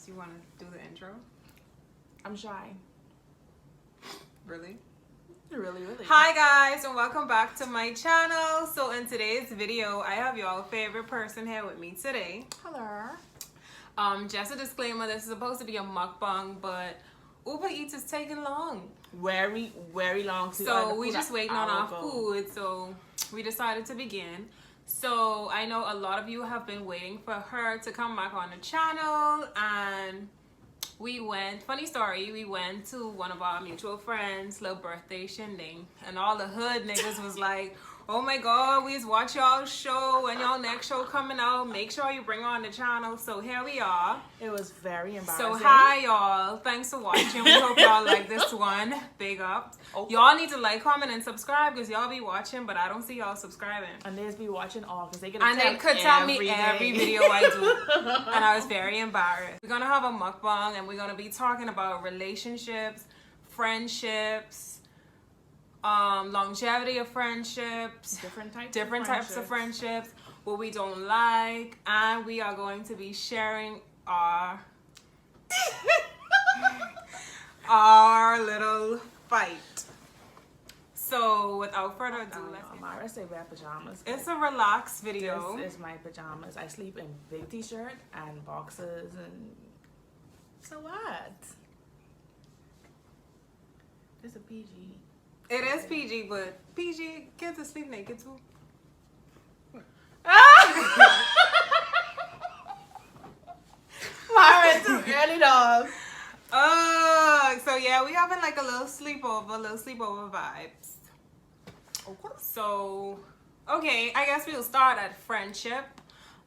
first. You want to do the intro? I'm shy. Really? Really. Hi guys, and welcome back to my channel. So in today's video, I have y'all favorite person here with me today. Hello. Just a disclaimer, this is supposed to be a mukbang, but Uber Eats is taking long. Very long. So we just waiting on our food, so we decided to begin. So I know a lot of you have been waiting for her to come back on the channel, and we went, funny story, we went to one of our mutual friends' little birthday shindig, and all the hood niggas was like, oh my god, we just watch y'all's show and y'all next show coming out, make sure you bring her on the channel. So here we are. It was very embarrassing. So hi y'all, thanks for watching. We hope y'all like this one. Big up. Okay. Y'all need to like, comment, and subscribe because y'all be watching, but I don't see y'all subscribing. And they just be watching all because they get and they could tell me every video I do. And I was very embarrassed. We're gonna have a mukbang and we're gonna be talking about relationships, friendships, longevity of friendships, different types of friendships, what we don't like, and we are going to be sharing our our little fight. So without further ado, let's get Mara say wear pajamas. It's a relaxed video. This is my pajamas. I sleep in big t-shirt and boxers, and so what? It's a PG. It is PG, but PG kids are sleep naked too. Mara, it's too early, dog. So yeah, we having like a little sleepover vibes. Okay. So, okay, I guess we'll start at friendship.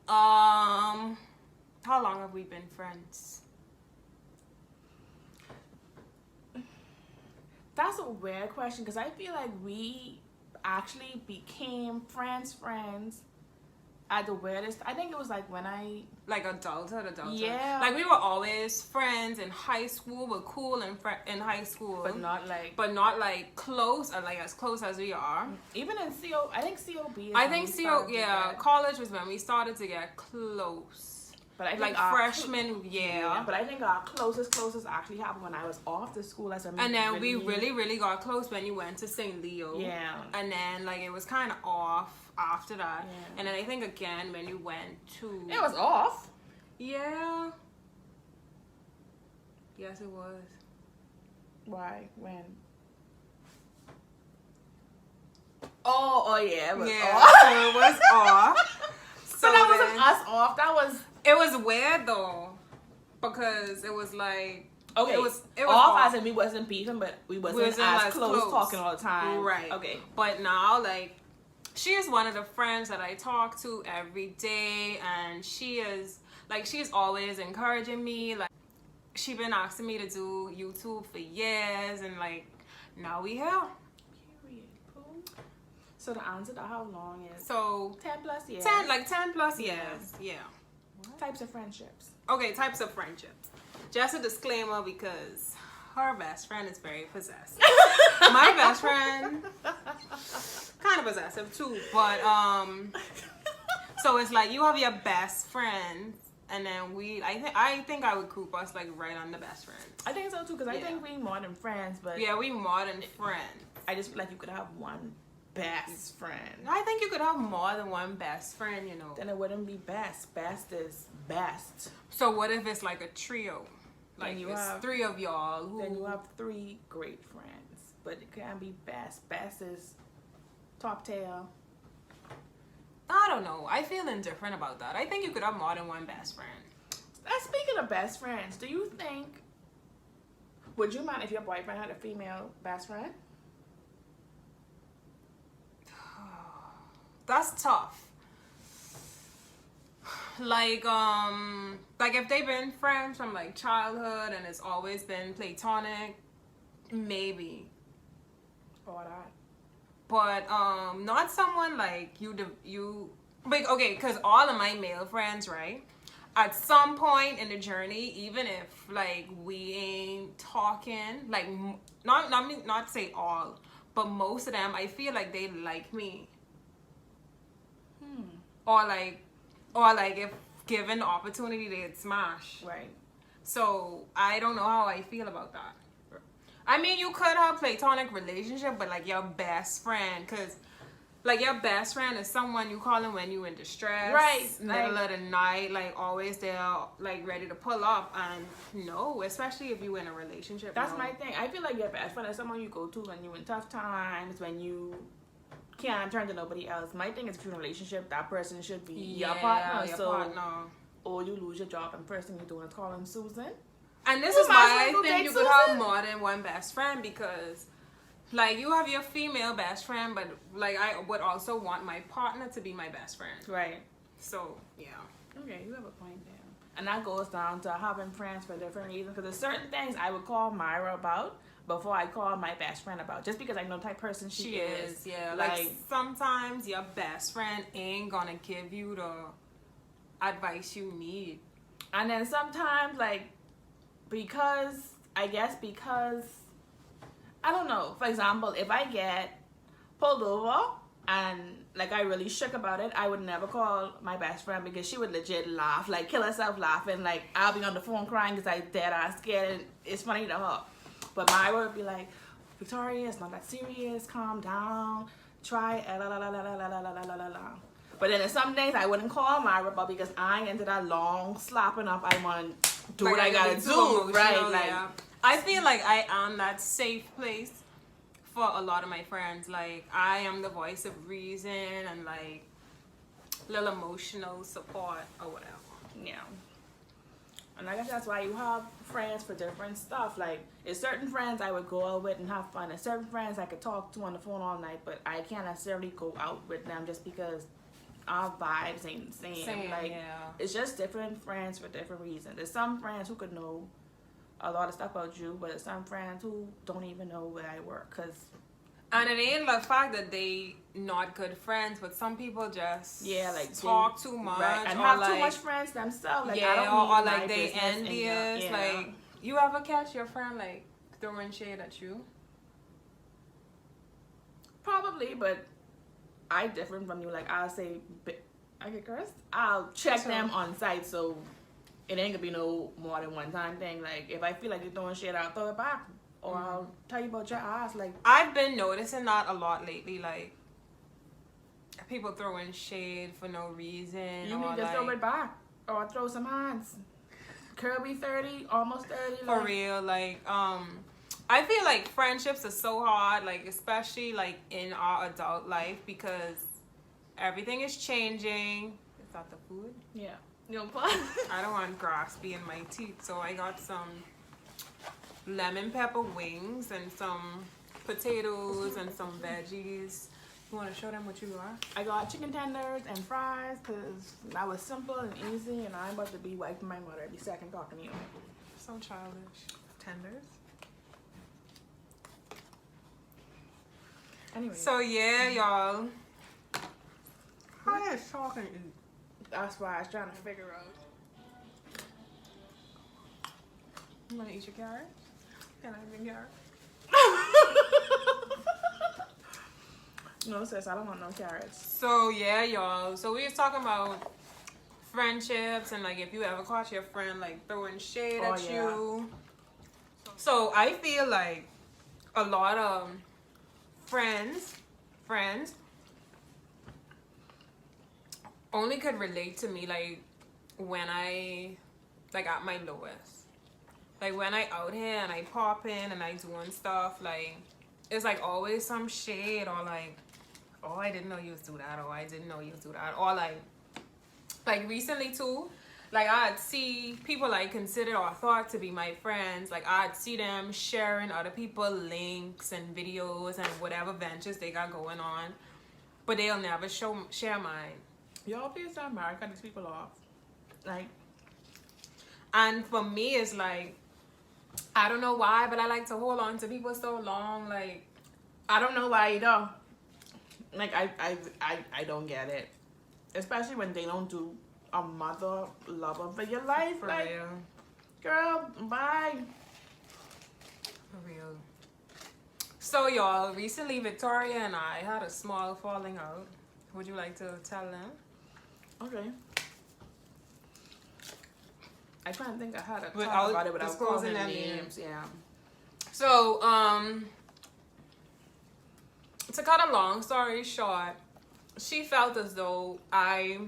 How long have we been friends? That's a weird question because I feel like we actually became friends at the weirdest. I think it was like when like adulthood. Yeah. Like we were always friends in high school. We're cool in high school, but not like close, or like as close as we are. Even in CO, I think COB. College was when we started to get close. But I think like freshman, yeah. But I think our closest actually happened when I was off the school as a. And then we really got close when you went to St. Leo. Yeah. And then like it was kind of off after that. Yeah. And then I think again when you went to. It was off. Yeah. Yes, it was. Why? When? Oh yeah, it was off. So it was off. So that wasn't us off. That was. It was weird though, because it was like okay. It was off as in we wasn't beefing, but we wasn't as close talking all the time. Right. Okay. But now like she is one of the friends that I talk to every day, and she's always encouraging me. Like she been asking me to do YouTube for years, and like now we here. Period. So the answer to how long is 10 plus years. 10 plus years. Yeah. What types of friendships? Okay, types of friendships. Just a disclaimer because her best friend is very possessive. My best friend, kind of possessive too, but so it's like you have your best friend, and then I think I would group us like right on the best friend. I think so too, because I think we more than friends, but yeah, we more than friends. I just feel like you could have one best friend. I think you could have more than one best friend, you know. Then it wouldn't be best. Best is best. So what if it's like a trio? Like you it's have 3 of y'all. Then you have 3 great friends. But it can't be best. Best is top tail. I don't know. I feel indifferent about that. I think you could have more than one best friend. Speaking of best friends, do you think, would you mind if your boyfriend had a female best friend? That's tough. Like if they've been friends from like childhood and it's always been platonic, maybe. Or that. But not someone like like okay, because all of my male friends, right? At some point in the journey, even if like we ain't talking, like not say all, but most of them, I feel like they like me. Or like if given the opportunity, they'd smash. Right. So I don't know how I feel about that. I mean, you could have platonic relationship, but like your best friend, cause like your best friend is someone you calling when you in distress, Right? middle of the night, like always there, like ready to pull up. And no, especially if you in a relationship. That's no. my thing. I feel like your best friend is someone you go to when you're in tough times, when you can't turn to nobody else. My thing is, if you're in a relationship, that person should be your partner. Your so, partner. or you lose your job and first thing you're doing is calling Susan. And this You is might why as well I go think date you could Susan. have more than one best friend, because like you have your female best friend, but like I would also want my partner to be my best friend. Right. So yeah. Okay, you have a point there. And that goes down to having friends for different reasons. Because there's certain things I would call Myra about before I call my best friend about. Just because I know the type of person she is. Yeah. Like sometimes your best friend ain't gonna give you the advice you need. And then sometimes, like, because I don't know. For example, if I get pulled over and like I really shook about it, I would never call my best friend because she would legit laugh, like kill herself laughing. Like I'll be on the phone crying because I dead ass scared, and it's funny to her. But Myra would be like, Victoria, it's not that serious. Calm down. Try la la la la la la la la la la. But then there's some days I wouldn't call Myra, but because I ain't into that long slapping up, I want to do what I gotta do, right? Like, yeah. I feel like I am that safe place for a lot of my friends. Like I am the voice of reason and like little emotional support or whatever. yeah. And I guess that's why you have friends for different stuff. Like, there's certain friends I would go out with and have fun. There's certain friends I could talk to on the phone all night, but I can't necessarily go out with them just because our vibes ain't the same. Like, yeah. It's just different friends for different reasons. There's some friends who could know a lot of stuff about you, but there's some friends who don't even know where I work. And it ain't the fact that they not good friends, but some people just like talk too much, right, and or have like, too much friends themselves. Like, yeah, I don't or need like my they business in envious. your, Like, you ever catch your friend like throwing shade at you? Probably, but I different from you. Like, I'll say, I get cursed. I'll check them on site, so it ain't gonna be no more than one time thing. Like, if I feel like you're throwing shit, I'll throw it back, or I'll tell you about your ass. Like, I've been noticing that a lot lately. Like, people throwing shade for no reason. you or need to like, throw it back, or throw some hands. Kirby 30, almost 30. for real. Like, I feel like friendships are so hard. Like, especially like in our adult life, because everything is changing. Is that the food? Yeah. You know what? I don't want grass be in my teeth, so I got some lemon pepper wings and some potatoes and some veggies. You want to show them what you got? I got chicken tenders and fries because that was simple and easy, and I'm about to be wiping my mother every second talking to you. So childish. Tenders. Anyway. So yeah, y'all. How is talking eat? That's why I was trying to figure out. You want to eat your carrot? Can I have your carrot? No, sis, I don't want no carrots. So yeah, y'all. So we was talking about friendships and like if you ever caught your friend like throwing shade at you. So I feel like a lot of friends only could relate to me like when I like at my lowest. Like when I out here and I pop in and I doing stuff, like it's like always some shade or like, oh, I didn't know you was do that, or I didn't know you was do that, or like recently too, like I'd see people I considered or thought to be my friends, like I'd see them sharing other people links and videos and whatever ventures they got going on, but they'll never share mine. Y'all please stop married, cut these people off. Like, and for me it's like, I don't know why, but I like to hold on to people so long. Like, I don't know why either. Like, I don't get it. Especially when they don't do a mother lover for your life. for like, real. girl, bye. For real. So y'all, recently Victoria and I had a small falling out. Would you like to tell them? Okay. I can't think I had a Without talk about it without disclosing calling their names. Yeah. So, to cut a long story short, she felt as though I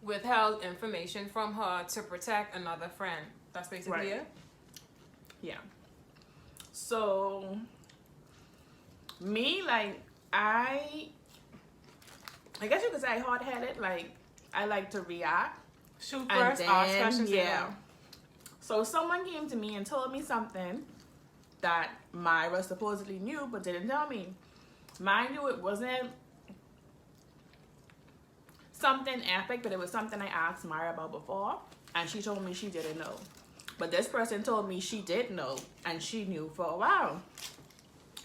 withheld information from her to protect another friend. That's basically it. Yeah. So, me, like, I guess you could say hard-headed. Like, I like to react. Shoot first, ask questions. Yeah. So someone came to me and told me something that Myra supposedly knew but didn't tell me. Mind you, it wasn't something epic, but it was something I asked Myra about before, and she told me she didn't know. But this person told me she did know, and she knew for a while.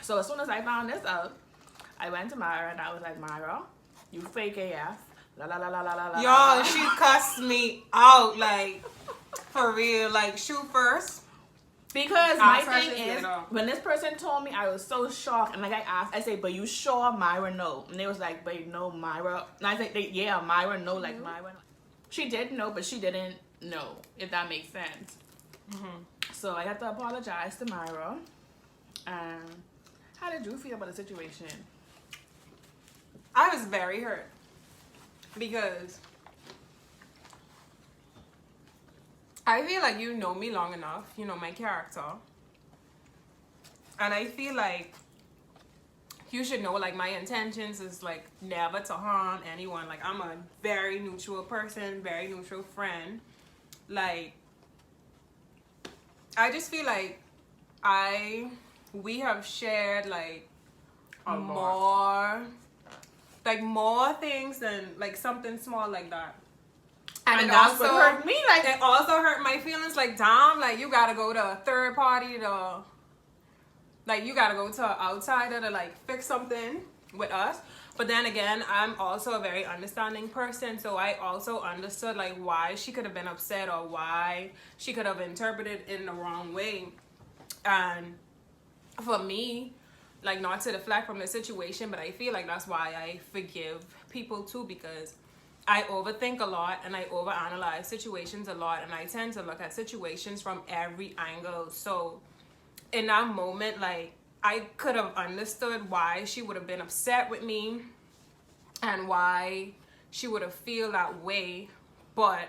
So as soon as I found this out, I went to Myra and I was like, Myra, you fake AF. La la la la la la. Yo, she cussed me out, like, for real. Like, shoot first. Because my thing is, when this person told me, I was so shocked. And like I asked, I said, but you sure Myra know? And they was like, but no, Myra. And I said, yeah, Myra know, like Myra. She did know, but she didn't know, if that makes sense. So I had to apologize to Myra. How did you feel about the situation? I was very hurt. Because I feel like you know me long enough, you know my character. And I feel like you should know, like, my intentions is, like, never to harm anyone. Like, I'm a very neutral person, very neutral friend. Like, I just feel like we have shared, like, more things than, like, something small like that. And that's what hurt me. Like, it also hurt my feelings. Like, damn, like, you gotta go to a third party to, like, you gotta go to an outsider to, like, fix something with us. But then again, I'm also a very understanding person, so I also understood, like, why she could have been upset or why she could have interpreted it in the wrong way. And for me, like, not to deflect from the situation, but I feel like that's why I forgive people too, because I overthink a lot and I overanalyze situations a lot, and I tend to look at situations from every angle. So in that moment, like, I could have understood why she would have been upset with me and why she would have feel that way, but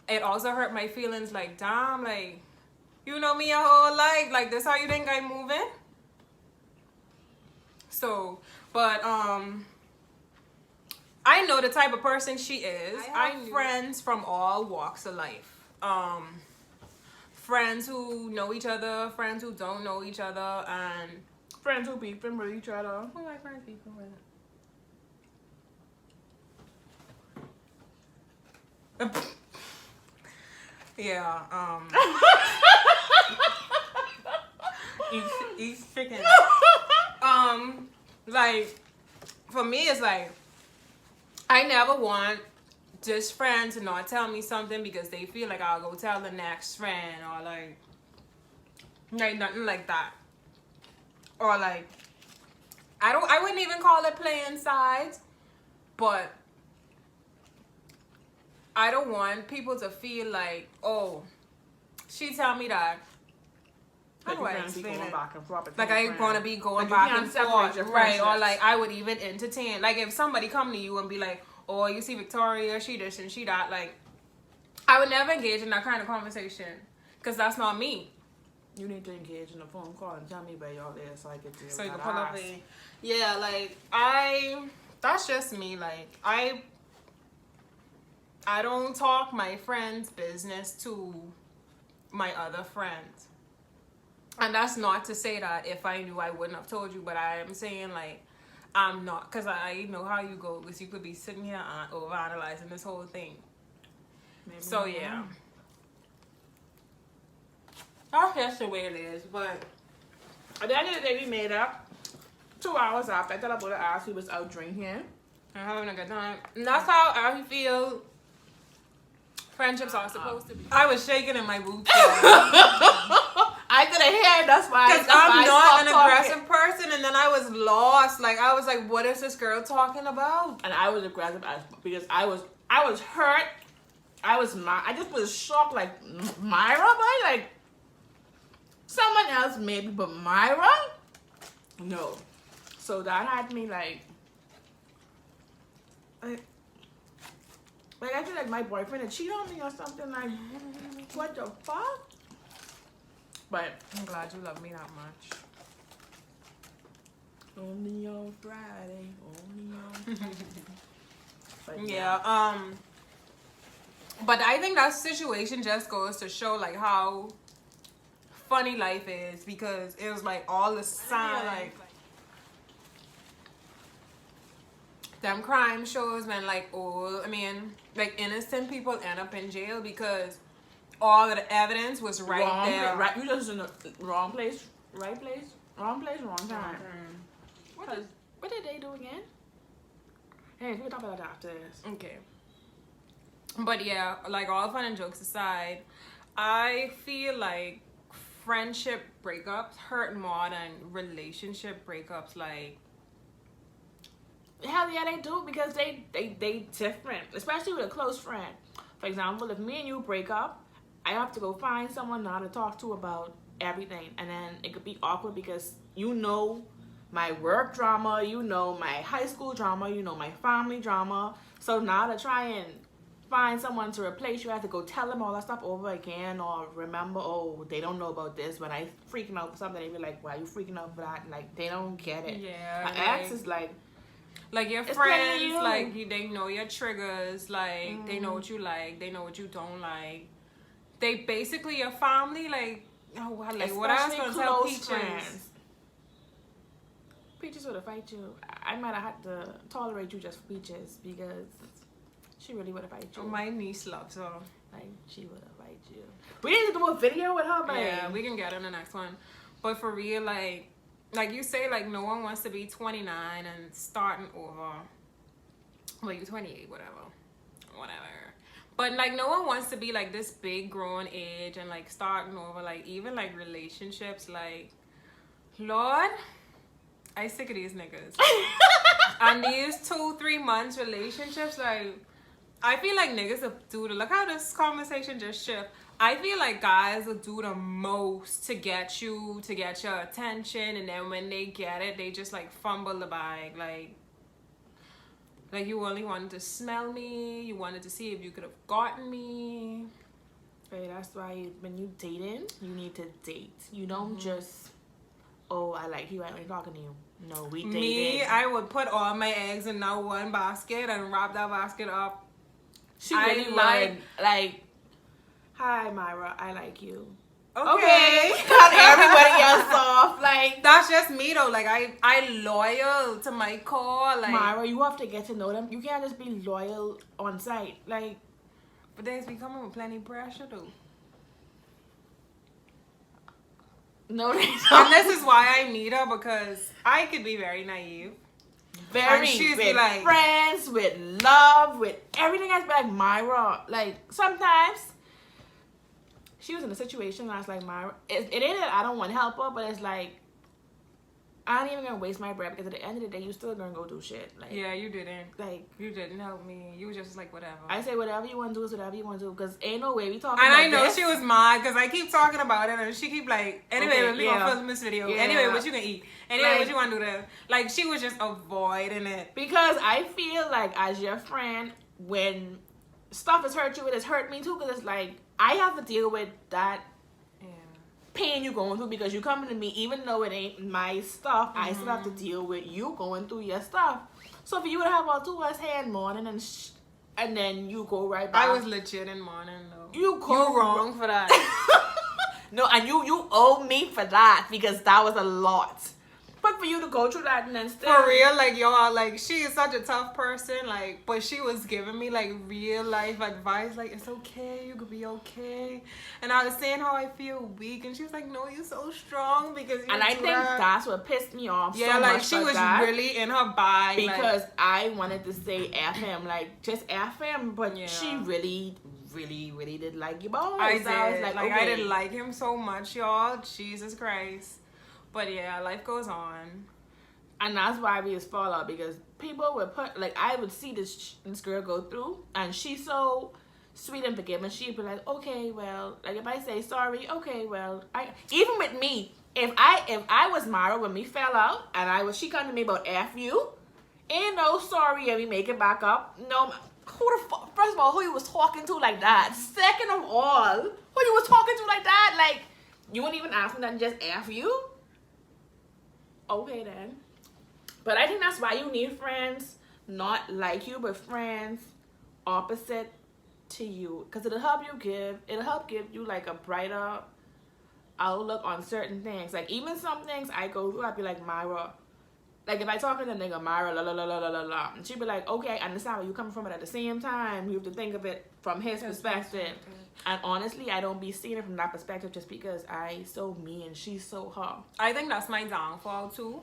it also hurt my feelings. Like, damn, like, you know me your whole life, like, this how you think I'm moving? So, but I know the type of person she is. I have friends from all walks of life. Friends who know each other, friends who don't know each other, and friends who beefing with each other. Who my friends beefing with? Yeah, each chicken. Like, for me, it's like, I never want this friend to not tell me something because they feel like I'll go tell the next friend, or like nothing like that. Or like, I wouldn't even call it playing sides, but I don't want people to feel like, oh, she tell me that. How do I explain it? Like, I'm gonna be going back and forth, right? Or like, I would even entertain. Like, if somebody come to you and be like, "Oh, you see Victoria, she this and she that," like, I would never engage in that kind of conversation because that's not me. You need to engage in a phone call and tell me where y'all is so I can deal. So you can pull up a, yeah, like, that's just me. Like, I don't talk my friends' business to my other friends. And that's not to say that if I knew I wouldn't have told you, but I am saying, like, I'm not, because I know how you go, because you could be sitting here overanalyzing this whole thing. Maybe so, yeah. That's just the way it is, but at the end of the day, we made up. 2 hours after, I thought I would have asked, we was out drinking and having a good time. And that's how I feel friendships are supposed to be. I was shaking in my boots. I couldn't hear, that's why. Because I'm not an aggressive person, and then I was lost. Like, I was like, what is this girl talking about? And I was aggressive because I was hurt I just was shocked, like, Myra, boy? Like, someone else maybe, but Myra? No. So that had me, like I feel like my boyfriend had cheated on me or something, like, what the fuck? But I'm glad you love me that much. only on Friday, only on but Yeah, but I think that situation just goes to show like how funny life is, because it was like all the signs, like them crime shows when like like innocent people end up in jail because all of the evidence was right there. Right, you just in the wrong place, right place, wrong place, wrong time. What did they do again? Hey, we can talk about that after this. Okay. But yeah, like all fun and jokes aside, I feel like friendship breakups hurt more than relationship breakups. Like, hell yeah, they do, because they different, especially with a close friend. For example, if me and you break up, I have to go find someone now to talk to about everything, and then it could be awkward because you know my work drama, you know my high school drama, you know my family drama. So now to try and find someone to replace you, I have to go tell them all that stuff over again, or remember, oh, they don't know about this. When I freaking out for something, they be like, why are you freaking out for that? And like, they don't get it. yeah, My ex is like your it's friends, you. like they know your triggers, like they know what you like, they know what you don't like. They basically your family, like, oh, like what I was gonna tell Peaches. Peaches would have fight you. I might have had to tolerate you just for Peaches, because she really would have fight you. My niece loves her. Like, she would have fight you. We need to do a video with her, man. Yeah, we can get in the next one. But for real, like you say, like no one wants to be 29 and starting over. Well, you're 28, whatever. But like no one wants to be like this big grown age and like starting over, like even like relationships, like Lord, I sick of these niggas. And these 2-3 months relationships, like I feel like niggas will do the, look how this conversation just shift. I feel like guys will do the most to get you, to get your attention, and then when they get it, they just like fumble the bag. Like you only wanted to smell me, you wanted to see if you could have gotten me. Hey, that's why when you dating, you need to date. You don't just, oh, I like you, I ain't talking to you. No, we dated. Me, I would put all my eggs in that one basket and wrap that basket up. She really would. Like, hi, Myra, I like you. Okay. Cut everybody else off. Like, that's just me though. Like I loyal to my core. Like, Myra, you have to get to know them. You can't just be loyal on sight. Like, but there's becoming with plenty pressure though. No, they don't. And this is why I need her, because I could be very naive. Very, with like friends, with love, with everything. I be like, Myra, like sometimes she was in a situation and I was like, Myra, it ain't that I don't want to help her, but it's like, I ain't even gonna waste my breath, because at the end of the day, you still gonna go do shit. Like, yeah, you didn't. Like, you didn't help me. You were just like, whatever. I say whatever you want to do is whatever you want to do, because ain't no way we talking and about I know this. she was mad because I keep talking about it and she keep like, anyway, Okay, we gonna film this video. Yeah. Anyway, what you gonna eat? Anyway, Like, what you want to do there? Like, she was just avoiding it. Because I feel like as your friend, when stuff has hurt you, it has hurt me too, because it's like, I have to deal with that pain you going through, because you coming to me, even though it ain't my stuff, I still have to deal with you going through your stuff. So for you to have all 2 of us here in morning and then you go right back. I was legit in morning though. You wrong for that. No, and you owe me for that, because that was a lot. But for you to go through that and then still, for real, like y'all, like she is such a tough person, like, but she was giving me like real life advice, like it's okay, you could be okay. And I was saying how I feel weak, and she was like, no, you're so strong because you. And I think that's what pissed me off. Yeah, so like much she was really in her bag, because like, I wanted to say F him, like just F him, but yeah. She really did like you both. I did. I was like okay. I didn't like him so much, y'all. Jesus Christ. But yeah, life goes on. And that's why we just fall out, because people would put, like, I would see this girl go through, and she's so sweet and forgiving. She'd be like, okay, well, like if I say sorry, okay, well, I even with me, if I was Mara when we fell out and she come to me about F you, ain't no sorry and we make it back up. No, who the fuck? First of all, who you was talking to like that? Second of all, who you was talking to like that? Like, you wouldn't even ask me nothing, just F you? Okay then. But I think that's why you need friends, not like you, but friends opposite to you, because it'll help give you like a brighter outlook on certain things. Like even some things I go through, I'd be like, Myra, like if I talk to the nigga, Myra, la la la la la la la, and she'd be like, okay, I understand where you coming from, but at the same time, you have to think of it from his perspective. And honestly, I don't be seeing it from that perspective just because I so me and she's so her. I think that's my downfall too.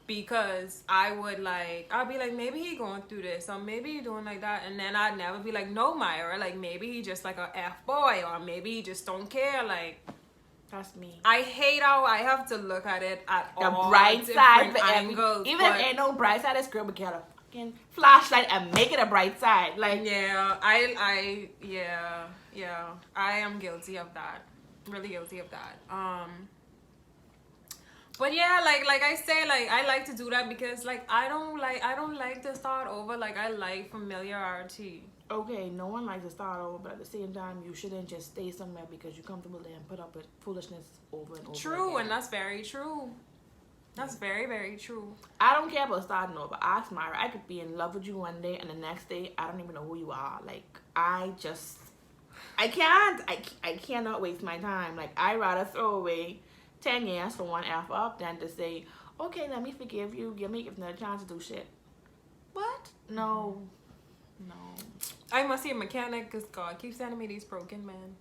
Because I'll be like, maybe he going through this, or maybe he doing like that, and then I'd never be like, no, Myra, like maybe he just like a F-boy, or maybe he just don't care. Like, that's me. I hate how I have to look at it at the all bright side angles. Even if ain't no bright side, this girl would get a fucking flashlight and make it a bright side. Like, yeah, I am guilty of that. Really guilty of that. But yeah, like I say, like I like to do that because like I don't like to start over. Like I like familiarity. Okay, no one likes to start over, but at the same time, you shouldn't just stay somewhere because you're comfortable there and put up with foolishness over and over. True, again. And that's very true. That's very, very true. I don't care about starting over. Ask Myra. I could be in love with you one day, and the next day, I don't even know who you are. Like I cannot waste my time. Like I rather throw away 10 years for one F up than to say, okay, let me forgive you, give me another chance to do shit. What? No. I must see a mechanic because God keeps sending me these broken men.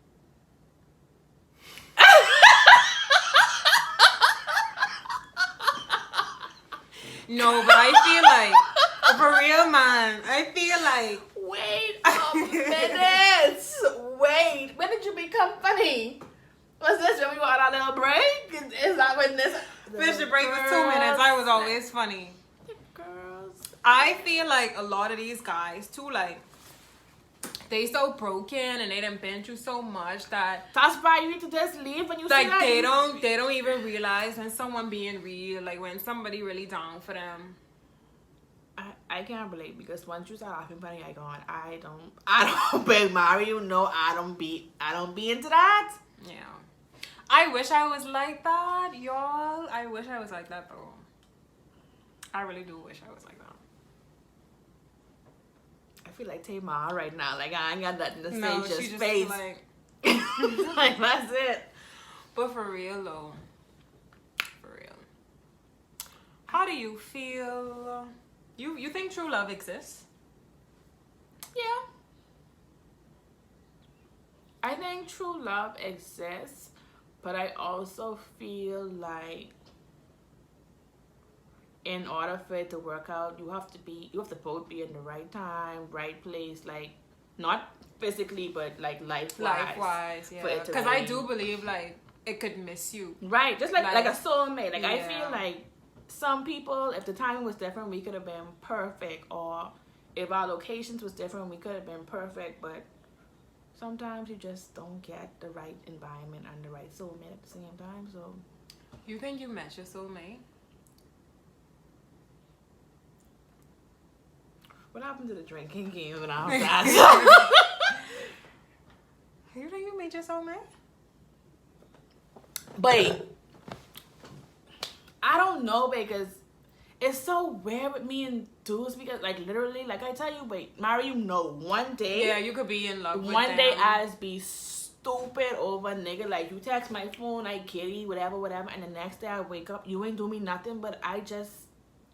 No, but I feel like, for real, man, I feel like... Wait a minute. Wait, when did you become funny? Was this when we were on our little break? Is that when this... Fish the break was 2 minutes. I was always funny. Girls. I feel like a lot of these guys, too, like, they so broken and they done been through so much that... That's why you need to just leave when you like, see that. They don't even realize when someone being real, like, when somebody really down for them. I can't relate because once you start laughing funny, I don't beg Mario. No, I don't be into that. Yeah. I wish I was like that, y'all. I wish I was like that, though. I really do wish I was like that. I feel like Tamar right now. Like, I ain't got nothing to say, No, just she just face. like... Like, that's it. But for real, though. For real. How do you feel... You think true love exists? Yeah. I think true love exists, but I also feel like in order for it to work out, you have to both be in the right time, right place, like not physically, but like life-wise, yeah. Because I do believe like it could miss you. Right, just like a soulmate. Like, yeah. I feel like some people, if the timing was different, we could have been perfect, or if our locations was different, we could have been perfect, but sometimes you just don't get the right environment and the right soulmate at the same time. So you think you met your soulmate? What happened to the drinking game and all that? You think you met your soulmate? But I don't know, because it's so weird with me and dudes, because like literally, like I tell you, wait, Mary, you know, one day, yeah, you could be in love with one them. day I just be stupid over a nigga, like you text my phone, I kitty, whatever, and the next day I wake up, you ain't do me nothing, but I just...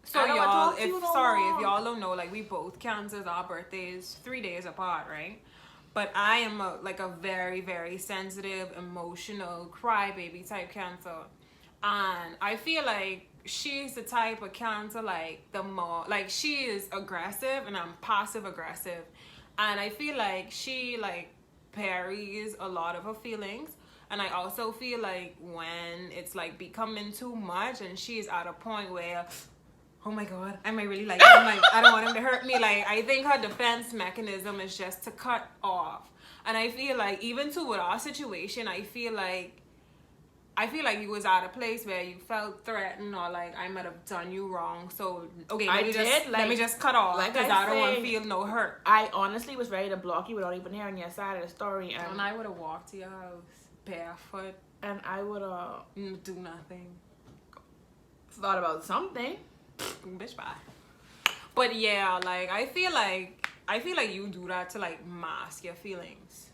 So y'all, if y'all don't know, like we both Cancers, our birthdays 3 days apart, right? But I am a very, very sensitive, emotional, crybaby type Cancer. And I feel like she's the type of Cancer, like the more, like she is aggressive and I'm passive aggressive. And I feel like she like parries a lot of her feelings. And I also feel like when it's like becoming too much and she's at a point where, oh my God, I might really like him. Like, I don't want him to hurt me. Like, I think her defense mechanism is just to cut off. And I feel like even too with our situation, I feel like you was at a place where you felt threatened or like I might have done you wrong. So okay, let me just cut off because I don't want to feel no hurt. I honestly was ready to block you without even hearing your side of the story, and I would have walked to your house barefoot, and I would have do nothing. Thought about something. Bitch, bye. But yeah, like I feel like you do that to like mask your feelings.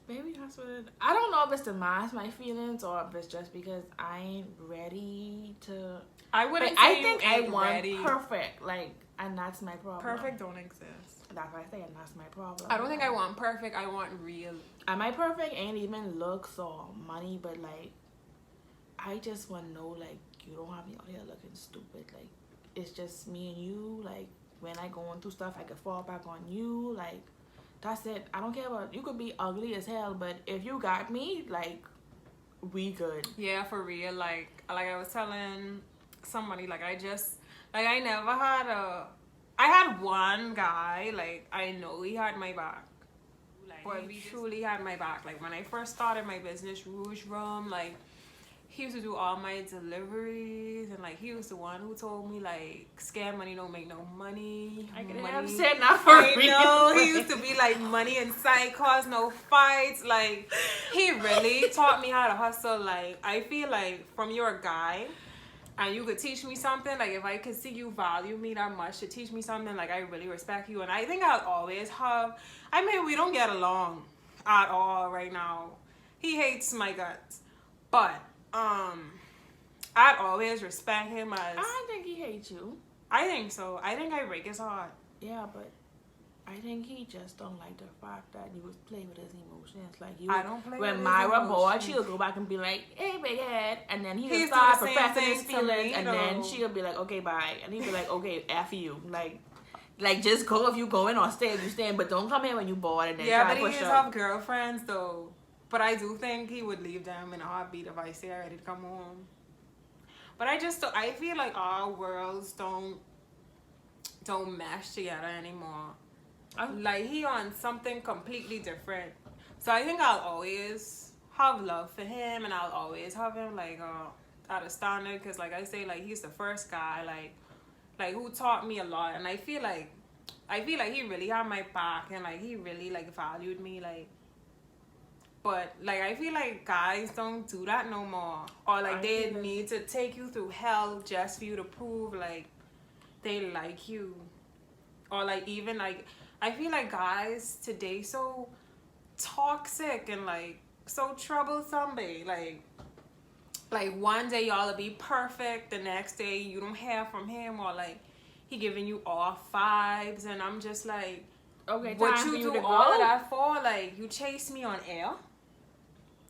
Maybe that's what it, I don't know if it's to mask my feelings or if it's just because I ain't ready to. I wouldn't. Like, I think I want perfect, like, and that's my problem. Perfect don't exist. That's why I say, and that's my problem. I don't think I want perfect. I want real. And my perfect ain't even looks or money, but like, I just want to know, like, you don't have me out here looking stupid. Like, it's just me and you. Like, when I going through stuff, I can fall back on you. Like, that's it. I don't care about, you could be ugly as hell, but if you got me, like, we good. Yeah, for real. Like I was telling somebody, like, I never had I had one guy, like, I know he had my back. Like, but he truly had my back. Like, when I first started my business, Rouge Room, like, he used to do all my deliveries, and like he was the one who told me like scam money don't make no money. I could have said not for real. No, he used to be like money inside cause no fights. Like he really taught me how to hustle. Like I feel like from your guy, and you could teach me something. Like if I could see you value me that much to teach me something, like I really respect you, and I think I'll always have. I mean, we don't get along at all right now. He hates my guts, but. I'd always respect him as. I think he hates you. I think so. I think I break his heart. Yeah, but I think he just don't like the fact that you was playing with his emotions. Like you. I don't play when with Myra his bored, she'll go back and be like, "Hey, big head," and then he'll start professing his feelings, and then she'll be like, "Okay, bye," and he'll be like, "Okay, F you," like just go if you going or stay if you staying, but don't come here when you bored and then try to push up. Yeah, but he does have girlfriends though. But I do think he would leave them in a heartbeat if I say I'm ready to come home. But I feel like our worlds don't mesh together anymore. Like he on something completely different. So I think I'll always have love for him, and I'll always have him like at a standard, because like I say, like he's the first guy like who taught me a lot, and I feel like he really had my back, and like he really like valued me, like. But like I feel like guys don't do that no more, or like they need to take you through hell just for you to prove like they like you, or like even like I feel like guys today so toxic and like so troublesome, babe. Like one day y'all will be perfect, the next day you don't hear from him, or like he giving you off vibes, and I'm just like, okay, what you do all of that for? Like you chase me on air.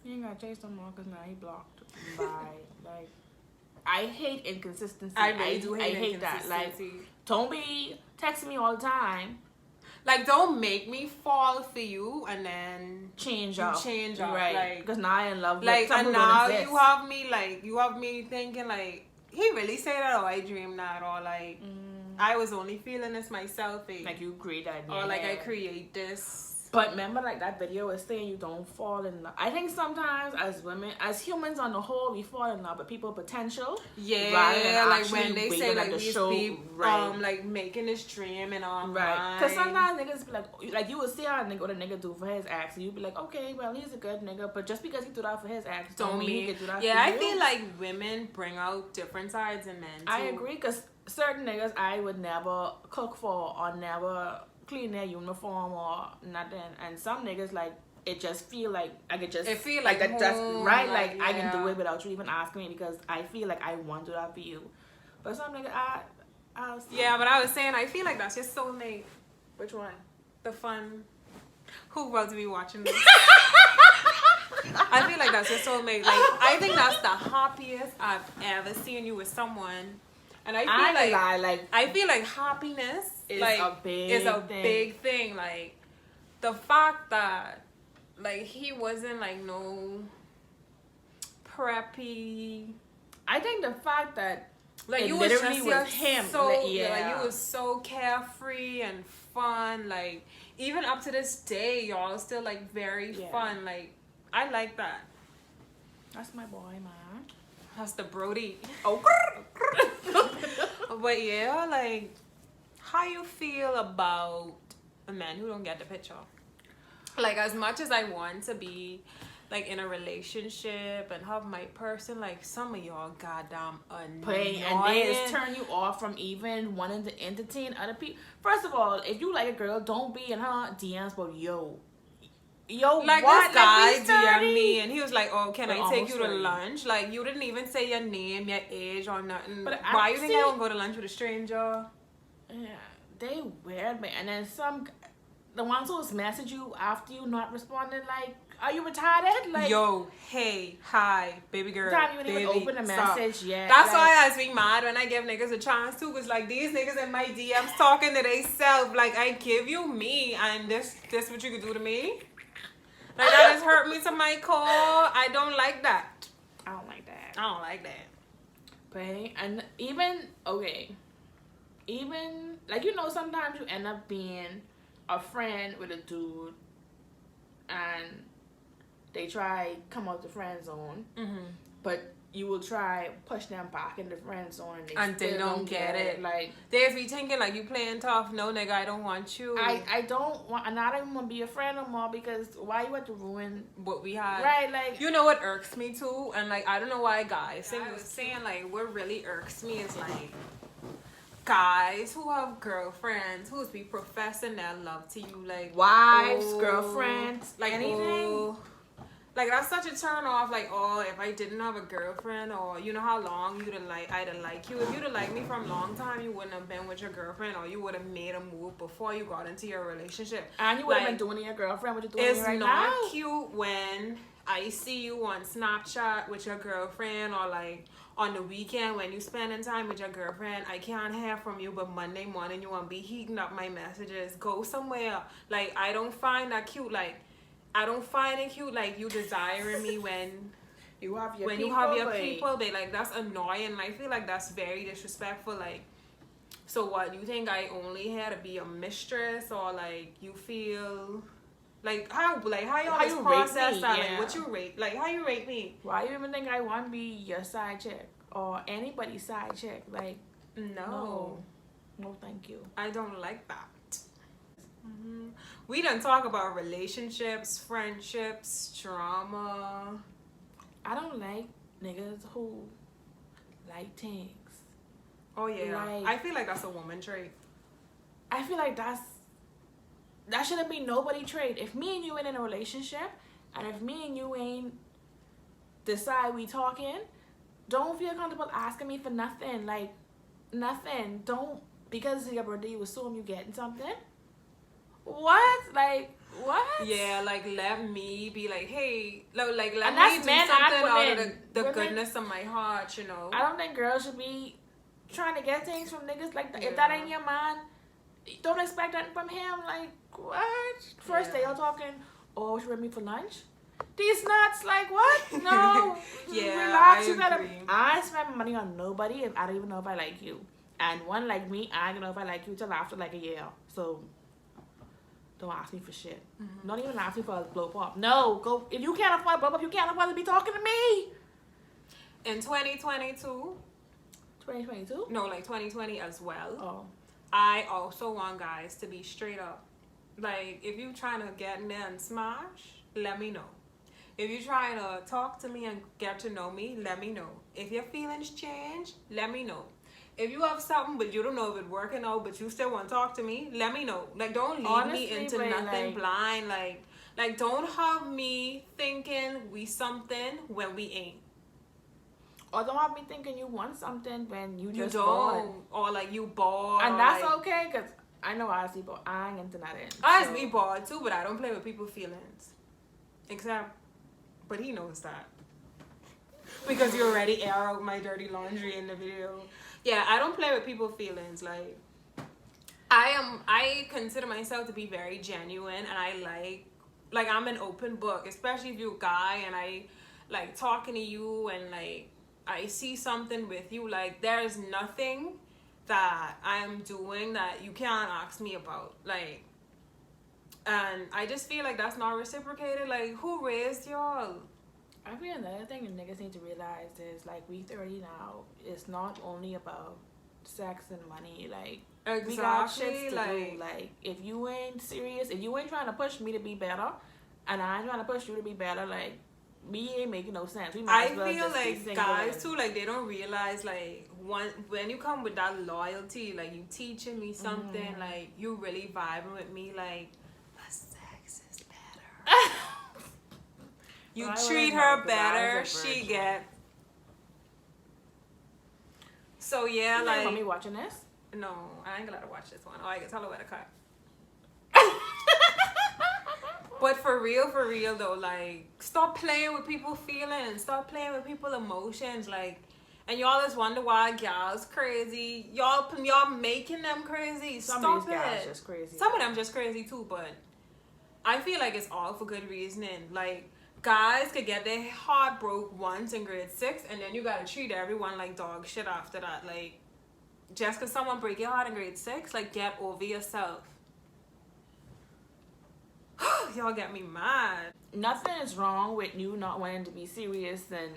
You ain't gotta chase no more because now he blocked by like. I hate inconsistency. I really do hate inconsistency. That. Like, don't be texting me all the time. Like, don't make me fall for you and then change up. Right? Like, because now I in love with like, and now you have me thinking like he really say that, or I dream that, or like I was only feeling this myself. Like you create that, or like I create this. But remember, like that video was saying, you don't fall in love. I think sometimes as women, as humans on the whole, we fall in love with people's potential. Yeah, like when they say like these people, like making this dream and all. Right. Because sometimes niggas be like you would see how a nigga, what a nigga do for his ex, and you'd be like, okay, well he's a good nigga, but just because he do that for his ex, don't mean he can do that for you. Yeah, I feel like women bring out different sides in men too. I agree, because certain niggas I would never cook for or never clean their uniform or nothing, and some niggas like it just feel like I could just feel like that, that's right, like yeah. I can do it without you even asking me, because I feel like I want to do that for you. But some niggas yeah, but I was saying I feel like that's your soulmate. Which one? The fun. Who about to be watching this? I feel like that's your soulmate. Like I think that's the happiest I've ever seen you with someone. And I feel like happiness is a big thing. Like the fact that like he wasn't like no preppy. I think the fact that like you was just him. So like you was so carefree and fun. Like, even up to this day, y'all still like very fun. Like, I like that. That's my boy, man. That's the Brody. Oh. But yeah, like, how you feel about a man who don't get the picture? Like, as much as I want to be like in a relationship and have my person, like, some of y'all goddamn annoying. And they just turn you off from even wanting to entertain other people. First of all, if you like a girl, don't be in her DMs, but yo, like what? This guy like DM'd me and he was like, oh, can I take you to 30. lunch? Like, you didn't even say your name, your age, or nothing. But why you think I don't go to lunch with a stranger? Yeah, they weird, man. And then the ones who's message you after you not responding, like, are you retarded? Like, yo, hey, hi, baby girl. Time you didn't even open the message yet. That's why I be mad when I give niggas a chance too, cause like these niggas in my DMs talking to they self. Like, I give you me, and this what you could do to me. Like, that has hurt me to my core. I don't like that. I don't like that. I don't like that. But and even like, you know, sometimes you end up being a friend with a dude, and they try come out the friend zone, but you will try push them back in the friend zone, and they don't get it. Like, they be thinking like you playing tough. No, nigga, I don't want you. I don't want. And I don't even want to be a friend no more, because why you want to ruin what we had? Right, like, you know what irks me too, and like I don't know why guys was saying like what really irks me is like guys who have girlfriends who be professing their love to you, like wives, girlfriends, like anything. Like, that's such a turn off. Like, oh, if I didn't have a girlfriend, or you know how long I'd like you. If you'd have liked me from a long time, you wouldn't have been with your girlfriend, or you would have made a move before you got into your relationship. And you would have been doing your girlfriend. What you doing right now? It's not cute when I see you on Snapchat with your girlfriend, or like on the weekend when you spending time with your girlfriend. I can't hear from you, but Monday morning you want to be heating up my messages. Go somewhere. Like, I don't find that cute. Like, I don't find it cute, like, you desiring me when you have your people, babe. Like, that's annoying. And I feel like that's very disrespectful. Like, so what? You think I only here to be a mistress, or like you feel like how you process that? Yeah. Like, what you rate? Like, how you rate me? Why you even think I want to be your side chick or anybody's side chick? Like, no, thank you. I don't like that. We done talk about relationships, friendships, trauma. I don't like niggas who like things. Oh yeah, like, I feel like that's a woman trait. I feel like that shouldn't be nobody trait. If me and you ain't in a relationship, and if me and you ain't decide we talking, don't feel comfortable asking me for nothing. Like, nothing. Don't, because it's your birthday, you assume you getting something. What? Like, what? Yeah, like, let me be like, hey, like let me do something out of the goodness of my heart, you know. I don't think girls should be trying to get things from niggas like that. Yeah. If that ain't your man, don't expect that from him. Like, what? First day, y'all talking, oh, what you with me for lunch? These nuts, like, what? No. Yeah, relax. I ain't spend money on nobody if I don't even know if I like you. And one like me, I don't know if I like you till after like a year. So don't ask me for shit. Don't even ask me for a blow pop. No, go. If you can't afford a blow pop, you can't afford to be talking to me. In 2022. 2022? No, like 2020 as well. Oh. I also want guys to be straight up. Like, if you trying to get in there and smash, let me know. If you trying to talk to me and get to know me, let me know. If your feelings change, let me know. If you have something but you don't know if it's working out, but you still want to talk to me, let me know. Like, don't lead me into nothing blind. Like, don't have me thinking we something when we ain't. Or don't have me thinking you want something when you just don't. Bored. Or like you bored. And that's like, okay, because I know I see, but I ain't into that. I be bored too, but I don't play with people's feelings. Except, but he knows that. Because you already air out my dirty laundry in the video. Yeah, I don't play with people's feelings. Like, I consider myself to be very genuine, and I like I'm an open book, especially if you're a guy and I like talking to you and like I see something with you. Like, there's nothing that I am doing that you can't ask me about. Like, and I just feel like that's not reciprocated. Like, who raised y'all? I feel another thing that niggas need to realize is, like, we 30 now. It's not only about sex and money. Like, exactly, we got shit to do. Like, if you ain't serious, if you ain't trying to push me to be better, and I ain't trying to push you to be better, like, we ain't making no sense. We might I as well feel just like be guys too, like, they don't realize, like, when you come with that loyalty, like, you teaching me something, like, you really vibing with me, like, the sex is better. You treat her better, she get. So yeah, like. Want me watching this? No, I ain't gonna let her watch this one. Oh, I can tell her where to cut. But for real though, like, stop playing with people's feelings. Stop playing with people's emotions. Like, and y'all just wonder why y'all's crazy. Y'all making them crazy. Some Stop of these it. guys just crazy. Some of them just crazy too, but I feel like it's all for good reasoning. Like, guys could get their heart broke once in grade 6, and then you gotta treat everyone like dog shit after that. Like, just because someone break your heart in grade 6, like, get over yourself. Y'all get me mad. Nothing is wrong with you not wanting to be serious and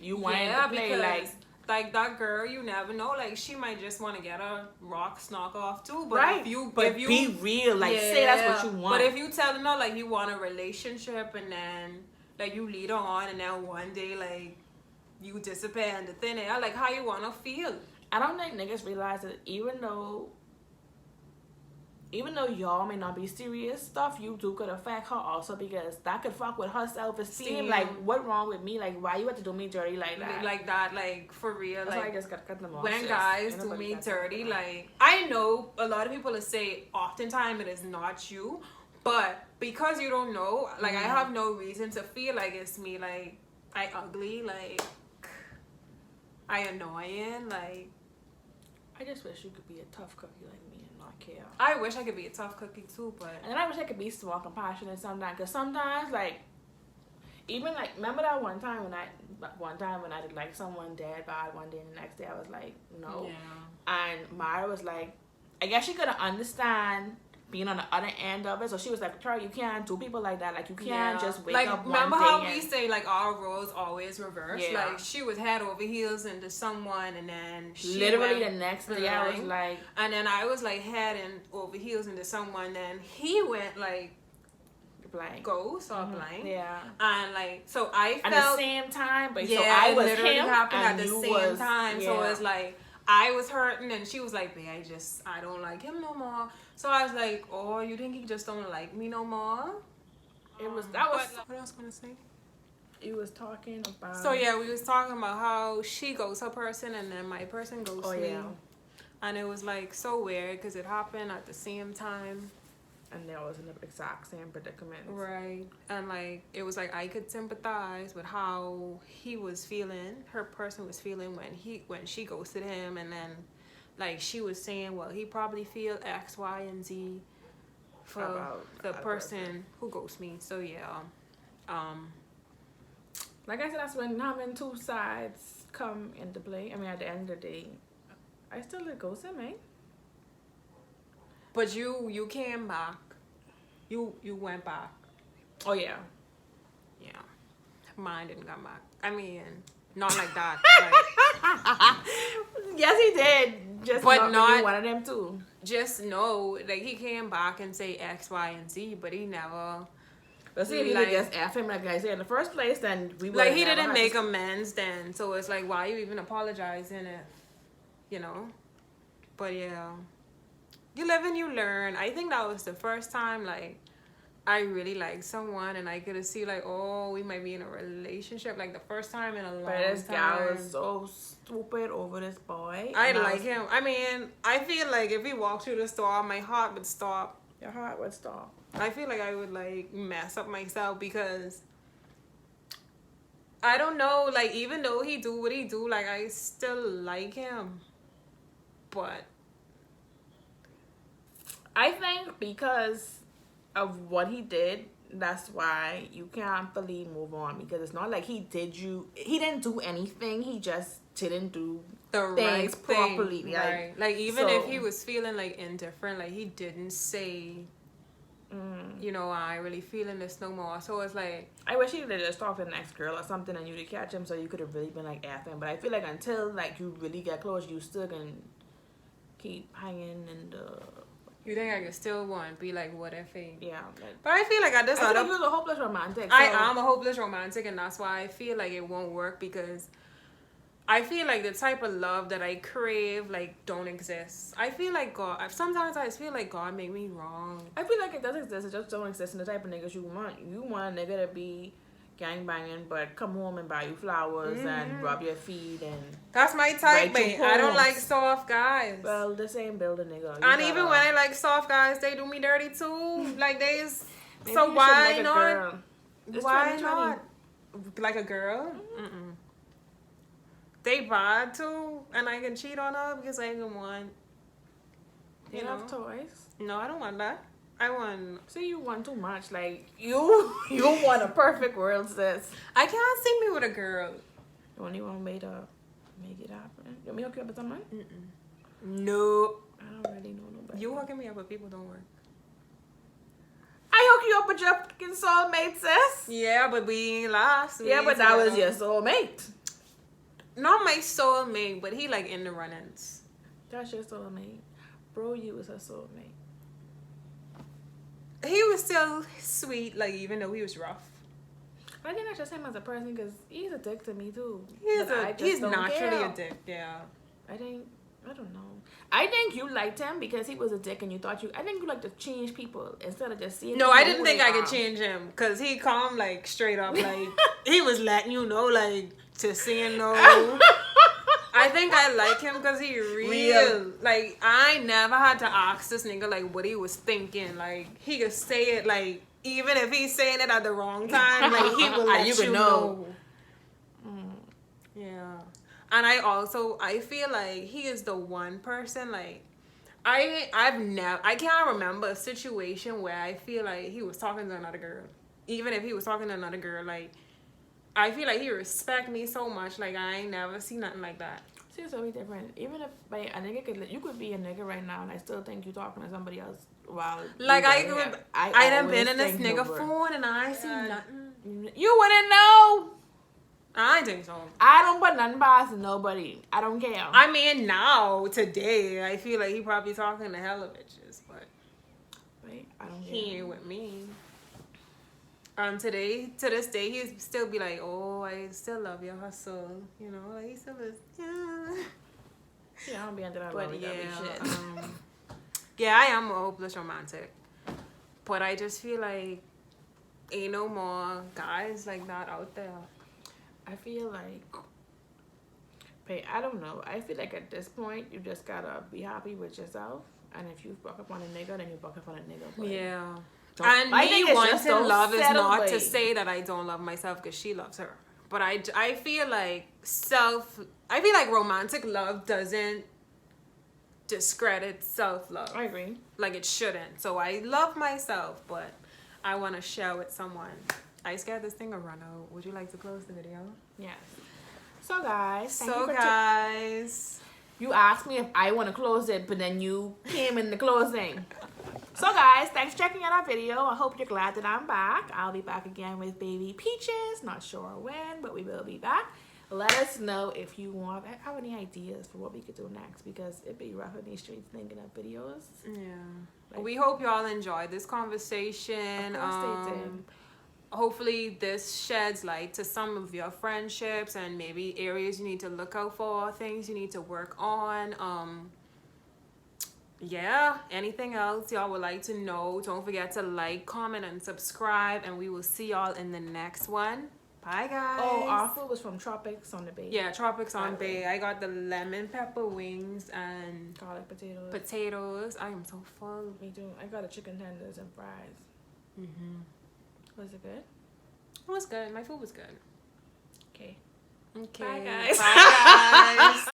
you wanting to play. Like that girl, you never know. Like, she might just want to get a rock snock off too. But right. if you be real, like, say that's what you want. But if you telling her, like, you want a relationship, and then, like, you lead her on, and then one day, like, you disappear into thin air, like, how you want to feel? I don't think niggas realize that even though y'all may not be serious, stuff you do could affect her also, because that could fuck with her self-esteem. Like, what wrong with me? Like, why you have to do me dirty like that? Like that, like, for real. That's like, why I just gotta cut them off. When guys do me dirty, like, I know a lot of people will say oftentimes it is not you, but because you don't know, like, I have no reason to feel like it's me. Like, I ugly, like, I annoying, like, I just wish you could be a tough cookie like me and not care. I wish I could be a tough cookie too, but... And then I wish I could be small, compassionate sometimes. Because sometimes, like, even, like, remember that one time when I did, like, someone dead bad one day, and the next day I was like, no. Yeah. And Mara was like, I guess she couldn't understand being on the other end of it. So she was like, Charlie, you can't do people like that. Like, you can't just wake up one day. Remember how we say, like, our roles always reverse? Yeah. Like, she was head over heels into someone, and then she literally the next day I was like... And then I was, like, head and over heels into someone, then he went, like... blank. Ghost or blank. Yeah. And, like, so I felt... At the same time, but yeah, so I was literally him, happened and at the you same was, time. Yeah. So it's like... I was hurting, and she was like, babe, I don't like him no more. So I was like, oh, you think he just don't like me no more? What else was I gonna say? You was talking about... So yeah, we was talking about how she goes her person, and then my person goes me. Yeah. And it was, like, so weird, because it happened at the same time. And they was in the exact same predicament. Right. And, like, it was like I could sympathize with how he was feeling, her person was feeling when she ghosted him, and then, like, she was saying, well, he probably feel X, Y, and Z for about the person who ghosted me. So yeah. Like I said, that's when having two sides come into play. I mean, at the end of the day, I still let ghost him, eh? But you came back. You went back. Oh yeah. Yeah. Mine didn't come back. I mean, not like that. Like, yes, he did. Just not one of them too. Just know, like, he came back and say X, Y, and Z, but he never. But see, if he did just F him, like I said in the first place, then we would. Like, he didn't make amends then, so it's like, why you even apologizing if, you know? But yeah. You live and you learn. I think that was the first time, like, I really liked someone, and I could see, like, oh, we might be in a relationship. Like, the first time in a long time. But this guy was so stupid over this boy. I like him. I mean, I feel like if he walked through the store, my heart would stop. Your heart would stop. I feel like I would, like, mess up myself, because I don't know, like, even though he do what he do, like, I still like him. But I think because of what he did, that's why you can't fully move on, because it's not like he didn't do anything, he just didn't do the things right thing, properly. right? Like even if so- he was feeling like indifferent, like he didn't say, you know, I ain't really feeling this no more. So it's like, I wish he would have just talked to the next girl or something and you to catch him so you could have really been like effing. But I feel like until like you really get close, you still can keep hanging and you think I could still want be like, what if he? yeah. Like, But I feel like at this I other, think he was a hopeless romantic. I so- am a hopeless romantic, and that's why I feel like it won't work, because I feel like the type of love that I crave like don't exist. I feel like God. Sometimes I feel like God made me wrong. I feel like it does exist. It just don't exist in the type of niggas you want. You want a nigga to be gangbanging, but come home and buy you flowers and rub your feet and. That's my type, Write your mate. I don't poems. like soft guys. Well, the same build a nigga. And even when I like soft guys, they do me dirty too. Like they is. Maybe So you should why like a not? girl. It's Why 2020. not? Like a girl? They bad too, and I can cheat on her because I can want. You have toys. No, I don't want that. I want. See, you want too much. Like you want a perfect world, sis. I can't see me with a girl. You only want me to make it happen. You want me to hook you up with someone? No. I don't really know nobody. You hooking me up, but people don't work. I hook you up with your fucking soulmate, sis. Yeah, but we ain't last. Yeah, but that was your soulmate. Not my soulmate, but he like in the run-ins. That's your soulmate. Bro, you was her soulmate. He was still sweet, like even though he was rough. I think that's just him as a person because he's a dick to me too. He's But I just he's don't naturally care. a dick, yeah. I don't know. I think you liked him because he was a dick and you thought I think you like to change people instead of just seeing No, people I didn't who think they I could are. change him because he calm like straight up, like he was letting you know, like to saying no. I think I like him because he real. Like I never had to ask this nigga like what he was thinking. Like he could say it like even if he's saying it at the wrong time, like he will let You you could know. Yeah. And I feel like he is the one person like I can't remember a situation where I feel like he was talking to another girl. Even if he was talking to another girl, like I feel like he respect me so much. Like I ain't never seen nothing like that. See, it's totally different. Even if like, a nigga you could be a nigga right now and I still think you talking to somebody else while Like I done always been in this think nigga nobody- phone and I ain't seen nothing. You wouldn't know. I ain't think so. I don't put nothing past nobody. I don't care. I mean now, today, I feel like he probably talking to hella bitches, but Right? I don't care. he ain't with me. To this day, he still be like, oh, I still love your hustle. You know, like he still is, yeah. Yeah, I don't be into that But lovey-dovey yeah, shit. yeah, I am a hopeless romantic. But I just feel like ain't no more guys like that out there. I feel like, but I don't know. I feel like at this point, you just gotta be happy with yourself. And if you buck up on a nigga, then you buck up on a nigga. But Yeah. don't- And I me think it's just wanting don't love is settle, not to babe. say that I don't love myself because she loves her. But I feel like romantic love doesn't discredit self-love. I agree. Like it shouldn't. So I love myself, but I want to share with someone. I scared this thing will run out. Would you like to close the video? Yes. So guys, thank you So for guys, you asked me if I want to close it, but then you came in the closing. So guys, thanks for checking out our video. I hope you're glad that I'm back. I'll be back again with baby Peaches. Not sure when, but we will be back. Let us know if you have any ideas for what we could do next, because it'd be rough in these streets thinking of videos. yeah. Like- We hope y'all enjoyed this conversation. Of course they did. Hopefully this sheds light to some of your friendships and maybe areas you need to look out for, things you need to work on. Yeah, anything else y'all would like to know, don't forget to like, comment, and subscribe, and we will see y'all in the next one. Bye guys. Oh, our food was from Tropics on the Bay. Yeah, Tropics on By the way. Bay. I got the lemon pepper wings and Garlic potatoes. potatoes. I am so full. Me too. I got a chicken tenders and fries. Was it good? It was good. My food was good. Okay. Okay. Bye, guys. Bye guys.